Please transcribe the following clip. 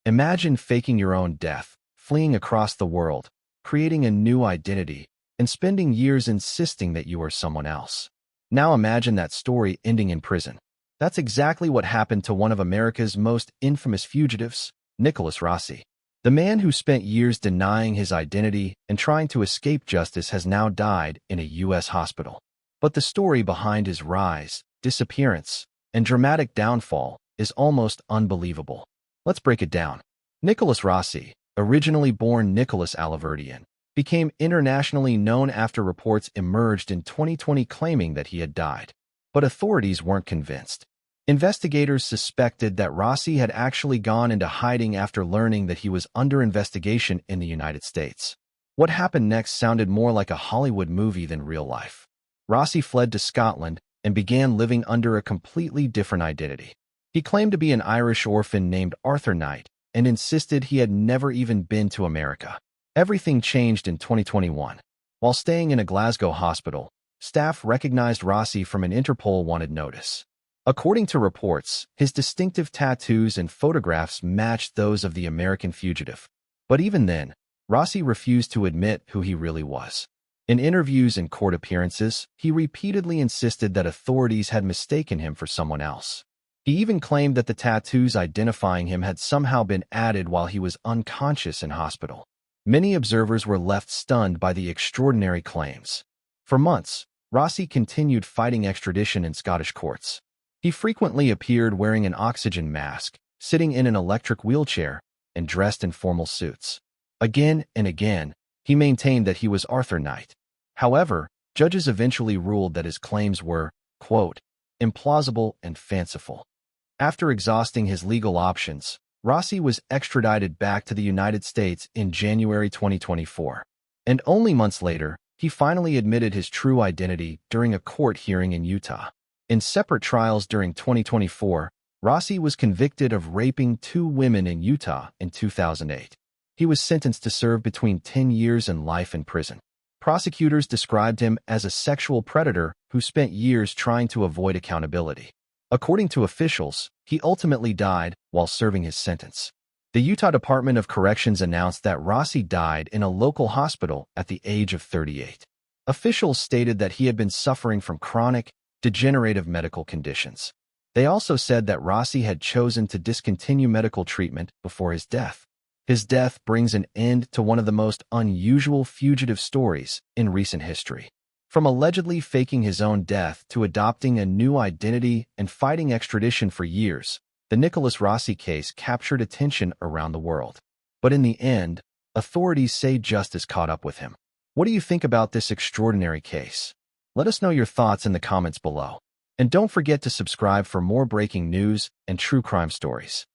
Imagine faking your own death, fleeing across the world, creating a new identity, and spending years insisting that you are someone else. Now imagine that story ending in prison. That's exactly what happened to one of America's most infamous fugitives, Nicholas Rossi. The man who spent years denying his identity and trying to escape justice has now died in a U.S. hospital. But the story behind his rise, disappearance, and dramatic downfall is almost unbelievable. Let's break it down. Nicholas Rossi, originally born Nicholas Alaverdian, became internationally known after reports emerged in 2020 claiming that he had died. But authorities weren't convinced. Investigators suspected that Rossi had actually gone into hiding after learning that he was under investigation in the United States. What happened next sounded more like a Hollywood movie than real life. Rossi fled to Scotland and began living under a completely different identity. He claimed to be an Irish orphan named Arthur Knight and insisted he had never even been to America. Everything changed in 2021. While staying in a Glasgow hospital, staff recognized Rossi from an Interpol wanted notice. According to reports, his distinctive tattoos and photographs matched those of the American fugitive. But even then, Rossi refused to admit who he really was. In interviews and court appearances, he repeatedly insisted that authorities had mistaken him for someone else. He even claimed that the tattoos identifying him had somehow been added while he was unconscious in hospital. Many observers were left stunned by the extraordinary claims. For months, Rossi continued fighting extradition in Scottish courts. He frequently appeared wearing an oxygen mask, sitting in an electric wheelchair, and dressed in formal suits. Again and again, he maintained that he was Arthur Knight. However, judges eventually ruled that his claims were, quote, implausible and fanciful. After exhausting his legal options, Rossi was extradited back to the United States in January 2024. And only months later, he finally admitted his true identity during a court hearing in Utah. In separate trials during 2024, Rossi was convicted of raping 2 women in Utah in 2008. He was sentenced to serve between 10 years and life in prison. Prosecutors described him as a sexual predator who spent years trying to avoid accountability. According to officials, he ultimately died while serving his sentence. The Utah Department of Corrections announced that Rossi died in a local hospital at the age of 38. Officials stated that he had been suffering from chronic, degenerative medical conditions. They also said that Rossi had chosen to discontinue medical treatment before his death. His death brings an end to one of the most unusual fugitive stories in recent history. From allegedly faking his own death to adopting a new identity and fighting extradition for years, the Nicholas Rossi case captured attention around the world. But in the end, authorities say justice caught up with him. What do you think about this extraordinary case? Let us know your thoughts in the comments below. And don't forget to subscribe for more breaking news and true crime stories.